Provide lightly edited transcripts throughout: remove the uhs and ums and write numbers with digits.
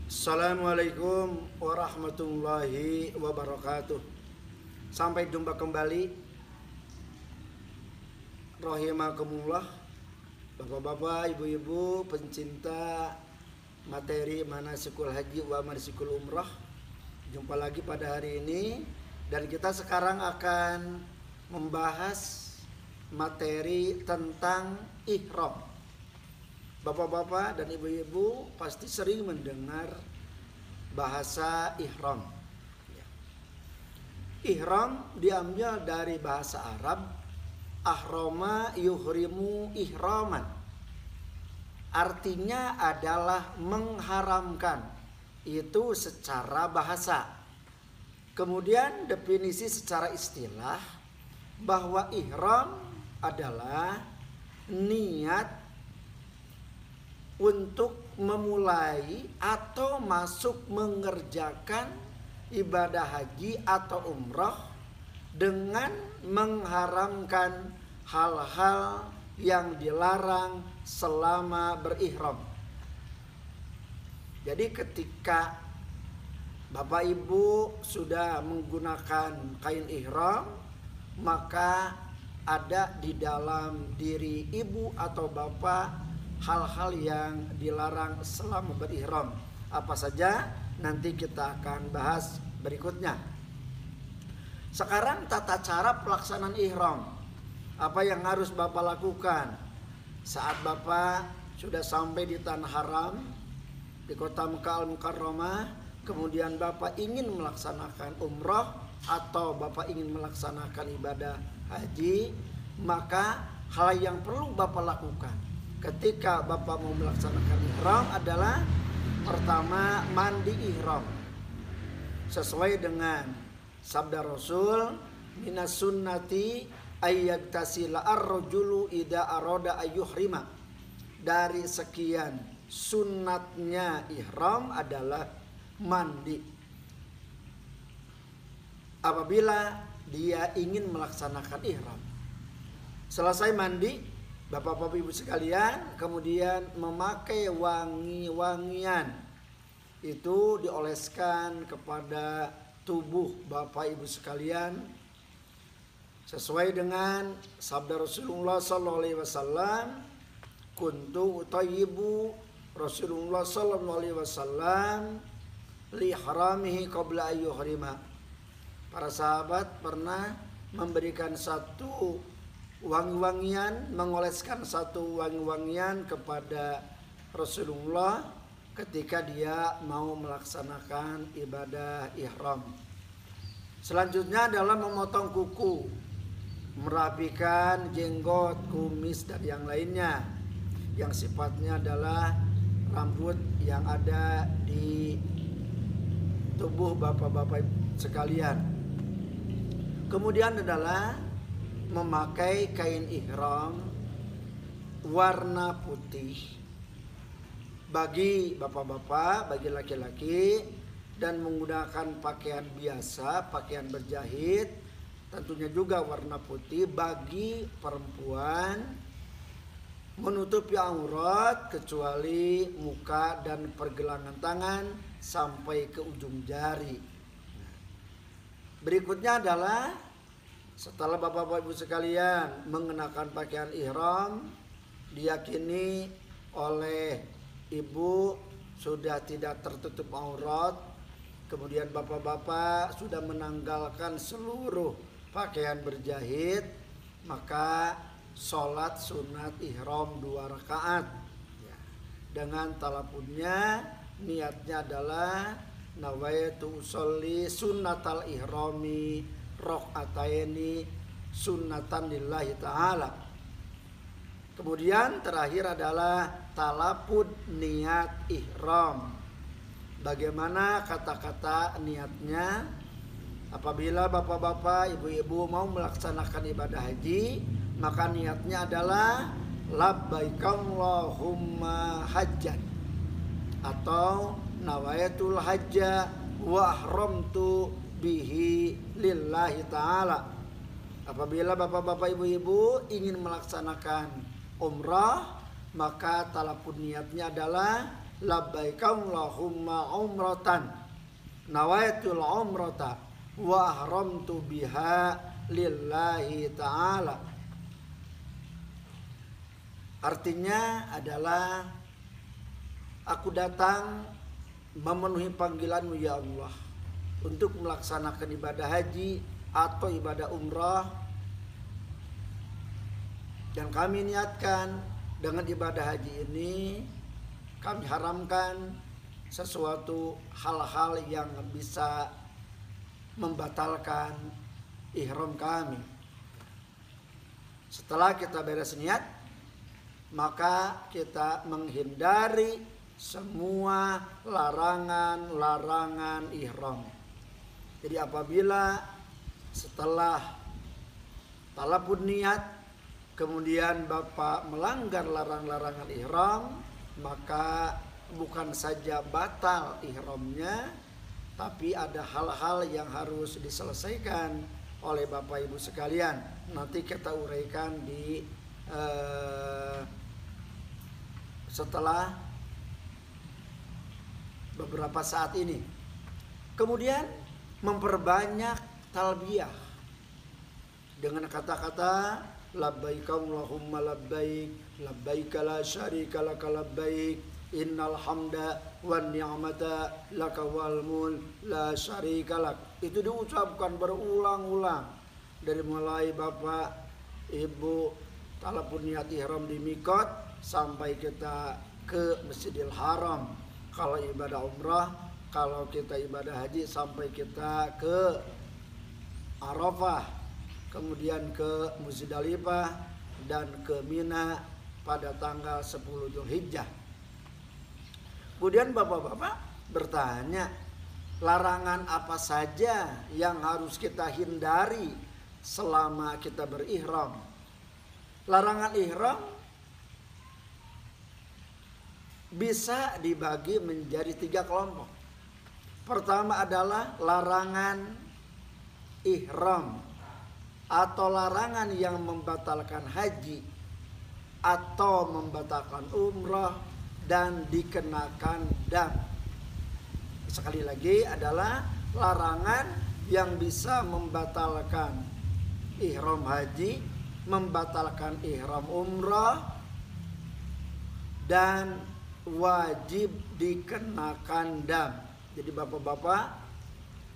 Assalamualaikum warahmatullahi wabarakatuh. Sampai jumpa kembali rahimakumullah, bapak-bapak, ibu-ibu pencinta materi manasikul haji wa manasikul umrah. Jumpa lagi pada hari ini, dan kita sekarang akan membahas materi tentang ihram. Bapak-bapak dan ibu-ibu pasti sering mendengar bahasa ihram. Ihram diambil dari bahasa Arab ahrama yuhrimu ihraman. Artinya adalah mengharamkan. Itu secara bahasa. Kemudian definisi secara istilah bahwa ihram adalah niat untuk memulai atau masuk mengerjakan ibadah haji atau umrah dengan mengharamkan hal-hal yang dilarang selama berihram. Jadi ketika Bapak Ibu sudah menggunakan kain ihram, maka ada di dalam diri ibu atau bapak hal-hal yang dilarang selama berihram. Apa saja? Nanti kita akan bahas berikutnya. Sekarang tata cara pelaksanaan ihram. Apa yang harus Bapak lakukan saat Bapak sudah sampai di tanah haram, di kota Mekah Al-Mukarramah, kemudian Bapak ingin melaksanakan umrah atau Bapak ingin melaksanakan ibadah haji, maka hal yang perlu Bapak lakukan ketika Bapak mau melaksanakan ihram adalah pertama mandi ihram. Sesuai dengan sabda Rasul, minas sunnati ayyaktasila ar-rajulu idza arada ayyuhrima. Dari sekian sunnatnya ihram adalah mandi apabila dia ingin melaksanakan ihram. Selesai mandi, Bapak-bapak ibu sekalian, kemudian memakai wangi-wangian. Itu dioleskan kepada tubuh Bapak ibu sekalian sesuai dengan sabda Rasulullah sallallahu alaihi wasallam, kuntu thayyibu Rasulullah sallallahu alaihi wasallam li haramihi qabla ayyuhrima. Para sahabat pernah memberikan satu wangi-wangian, mengoleskan satu wangi-wangian kepada Rasulullah ketika dia mau melaksanakan ibadah ihram. Selanjutnya adalah memotong kuku, merapikan jenggot, kumis, dan yang lainnya yang sifatnya adalah rambut yang ada di tubuh bapak-bapak sekalian. Kemudian adalah memakai kain ihram warna putih bagi bapak-bapak, bagi laki-laki, dan menggunakan pakaian biasa, pakaian berjahit, tentunya juga warna putih bagi perempuan, menutupi aurat kecuali muka dan pergelangan tangan sampai ke ujung jari. Berikutnya adalah setelah bapak-bapak ibu sekalian mengenakan pakaian ihram, diyakini oleh ibu sudah tidak tertutup aurat, kemudian bapak-bapak sudah menanggalkan seluruh pakaian berjahit, maka sholat sunat ihram 2 rakaat. Dengan talapunnya, niatnya adalah nawaitu usolli sunnatal ihrami rakaataini sunnatan lillahi ta'ala. Kemudian terakhir adalah talapud niat ihram. Bagaimana kata-kata niatnya? Apabila bapak-bapak, ibu-ibu mau melaksanakan ibadah haji, maka niatnya adalah labbaik Allahumma hajjan atau nawaitul hajja wa ahramtu bihi lillahi ta'ala. Apabila bapak-bapak ibu-ibu ingin melaksanakan umrah, maka talapun niatnya adalah labbaik Allahumma umratan nawaitul umrata wa ahramtu biha lillahi ta'ala. Artinya adalah aku datang memenuhi panggilanmu ya Allah untuk melaksanakan ibadah haji atau ibadah umrah, dan kami niatkan dengan ibadah haji ini kami haramkan sesuatu hal-hal yang bisa membatalkan ihram kami. Setelah kita beres niat, maka kita menghindari semua larangan-larangan ihram. Jadi apabila setelah talabun niat kemudian Bapak melanggar larangan-larangan ihram, maka bukan saja batal ihramnya, tapi ada hal-hal yang harus diselesaikan oleh Bapak Ibu sekalian. Nanti kita uraikan di setelah beberapa saat ini. Kemudian memperbanyak talbiyah dengan kata-kata labbaik Allahumma labbaik, labbaik la syarika laka labbaik, innal hamda wan ni'mata laka wal mulk la syarika lak. Itu diucapkan berulang-ulang dari mulai Bapak Ibu talabun niat ihram di miqat sampai kita ke Masjidil Haram. Kalau ibadah umrah, kalau kita ibadah haji sampai kita ke Arafah, kemudian ke Muzdalifah dan ke Mina pada tanggal 10 Dzulhijjah. Kemudian bapak-bapak bertanya, larangan apa saja yang harus kita hindari selama kita berihram? Larangan ihram bisa dibagi menjadi 3 kelompok. Pertama adalah larangan ihram atau larangan yang membatalkan haji atau membatalkan umrah dan dikenakan dam. Sekali lagi adalah larangan yang bisa membatalkan ihram haji, membatalkan ihram umrah, dan wajib dikenakan dam. Jadi bapak-bapak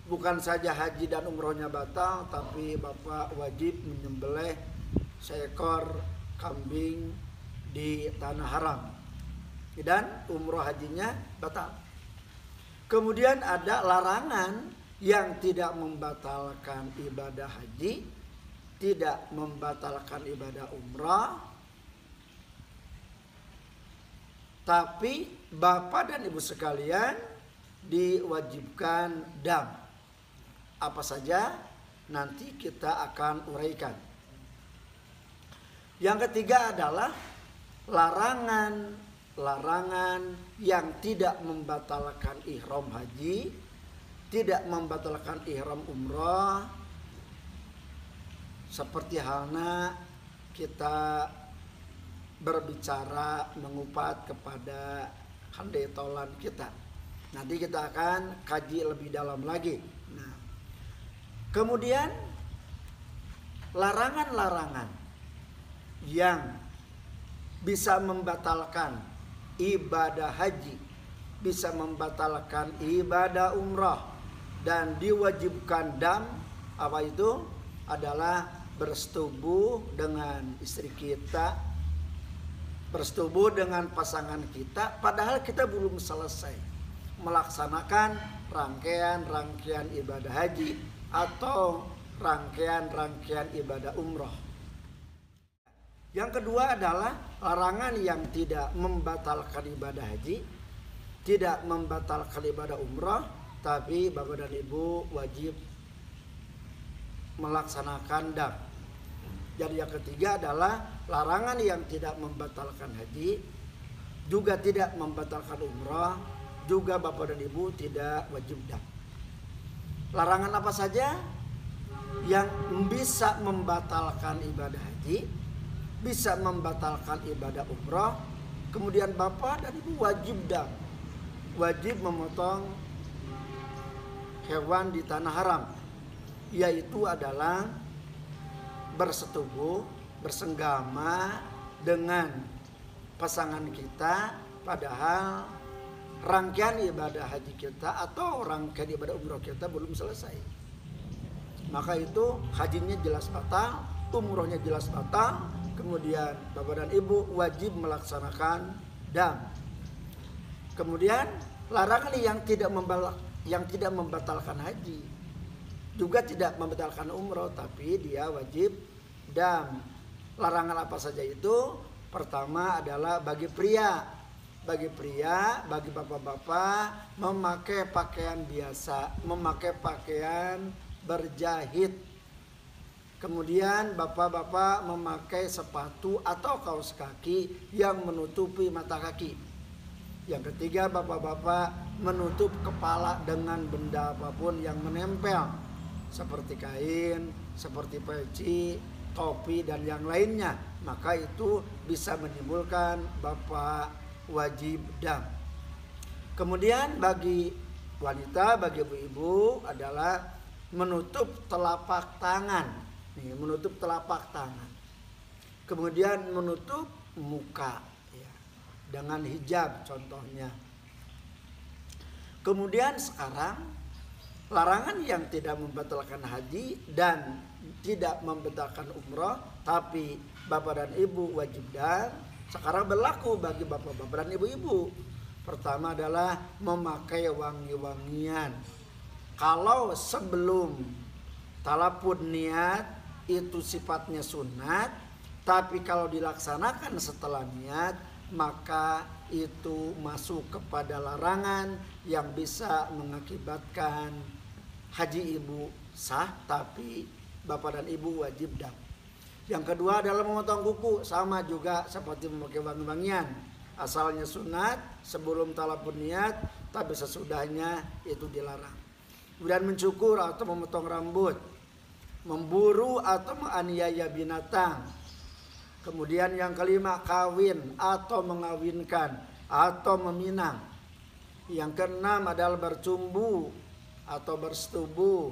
bukan saja haji dan umrohnya batal, tapi bapak wajib menyembelih seekor kambing di tanah haram dan umroh hajinya batal. Kemudian ada larangan yang tidak membatalkan ibadah haji, tidak membatalkan ibadah umrah, tapi bapak dan ibu sekalian diwajibkan dam. Apa saja nanti kita akan uraikan. Yang ketiga adalah larangan yang tidak membatalkan ihram haji, tidak membatalkan ihram umrah, seperti halnya kita berbicara mengupat kepada handai tolan kita. Nanti kita akan kaji lebih dalam lagi. Nah, kemudian larangan-larangan yang bisa membatalkan ibadah haji, bisa membatalkan ibadah umrah, dan diwajibkan dam. Apa itu? Adalah bersetubuh dengan istri kita, bersetubuh dengan pasangan kita, padahal kita belum selesai melaksanakan rangkaian-rangkaian ibadah haji atau rangkaian-rangkaian ibadah umrah. Yang kedua adalah larangan yang tidak membatalkan ibadah haji, tidak membatalkan ibadah umrah, tapi bapak dan ibu wajib melaksanakan dam. Jadi yang ketiga adalah larangan yang tidak membatalkan haji, juga tidak membatalkan umrah, juga bapak dan ibu tidak wajib dam. Larangan apa saja yang bisa membatalkan ibadah haji, bisa membatalkan ibadah umrah, kemudian bapak dan ibu wajib dam. wajib memotong hewan di tanah haram, yaitu adalah bersetubuh, bersenggama dengan pasangan kita, padahal rangkaian ibadah haji kita atau rangkaian ibadah umroh kita belum selesai. Maka itu hajinya jelas batal, umrohnya jelas batal. Kemudian bapak dan ibu wajib melaksanakan dam. Kemudian larangan yang tidak membatalkan haji, juga tidak membatalkan umroh, tapi dia wajib dam. Larangan apa saja itu? Pertama adalah bagi pria, bagi bapak-bapak memakai pakaian biasa, memakai pakaian berjahit. Kemudian bapak-bapak memakai sepatu atau kaos kaki yang menutupi mata kaki. Yang ketiga, bapak-bapak menutup kepala dengan benda apapun yang menempel, seperti kain, seperti peci, topi dan yang lainnya. Maka itu bisa menimbulkan bapak wajib dam. Kemudian bagi wanita, bagi ibu-ibu adalah menutup telapak tangan. Nih, menutup telapak tangan. Kemudian menutup muka ya, dengan hijab contohnya. Kemudian sekarang larangan yang tidak membatalkan haji dan tidak membatalkan umroh, tapi bapak dan ibu wajib dam, sekarang berlaku bagi bapak-bapak dan ibu-ibu. Pertama adalah memakai wangi-wangian. Kalau sebelum talapun niat itu sifatnya sunat, tapi kalau dilaksanakan setelah niat maka itu masuk kepada larangan yang bisa mengakibatkan haji ibu sah, tapi bapak dan ibu wajib dam. Yang kedua adalah memotong kuku, sama juga seperti memakai wangi-wangian. Asalnya sunat sebelum talapun niat, tapi sesudahnya itu dilarang. Kemudian mencukur atau memotong rambut, memburu atau menganiaya binatang. Kemudian yang kelima, kawin atau mengawinkan atau meminang. Yang keenam adalah bercumbu atau bersetubuh.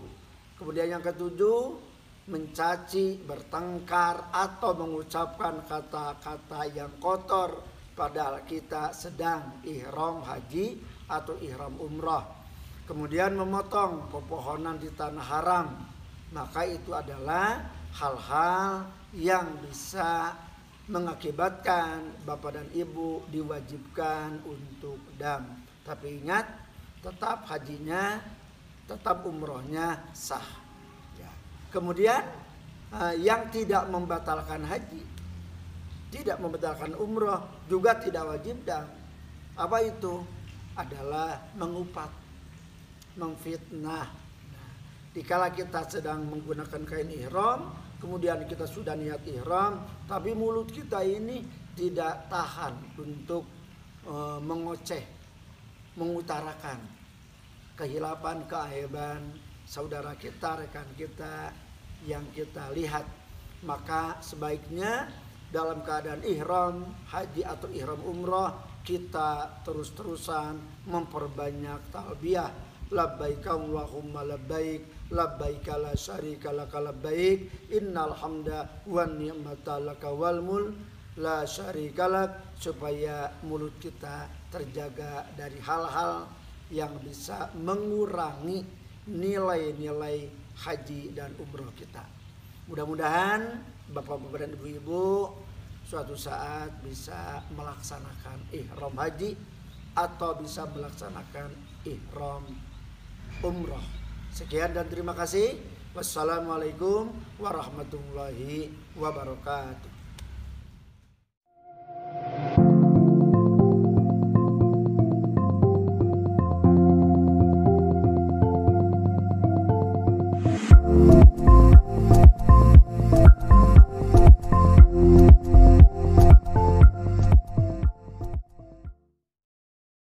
Kemudian yang ketujuh, mencaci, bertengkar atau mengucapkan kata-kata yang kotor padahal kita sedang ihram haji atau ihram umrah. Kemudian memotong pepohonan di tanah haram. Maka itu adalah hal-hal yang bisa mengakibatkan bapak dan ibu diwajibkan untuk dam. Tapi ingat, tetap hajinya, tetap umrohnya sah. Ya. Kemudian yang tidak membatalkan haji, tidak membatalkan umroh, juga tidak wajib dam. Apa itu? Adalah mengupat, memfitnah. Dikala kita sedang menggunakan kain ihram, kemudian kita sudah niat ihram, tapi mulut kita ini tidak tahan untuk mengoceh, mengutarakan kehilapan, keaiban saudara kita, rekan kita yang kita lihat. Maka sebaiknya dalam keadaan ihram haji atau ihram umrah kita terus-terusan memperbanyak talbiyah. Labbaik Allahumma labbaik, labbaik la syarika laka labbaik, innal hamda wan ni'mata laka wal mulk la syarika lak, supaya mulut kita terjaga dari hal-hal yang bisa mengurangi nilai-nilai haji dan umroh kita. Mudah-mudahan bapak-bapak dan ibu-ibu suatu saat bisa melaksanakan ihram haji atau bisa melaksanakan ihram umroh. Sekian dan terima kasih. Wassalamualaikum warahmatullahi wabarakatuh.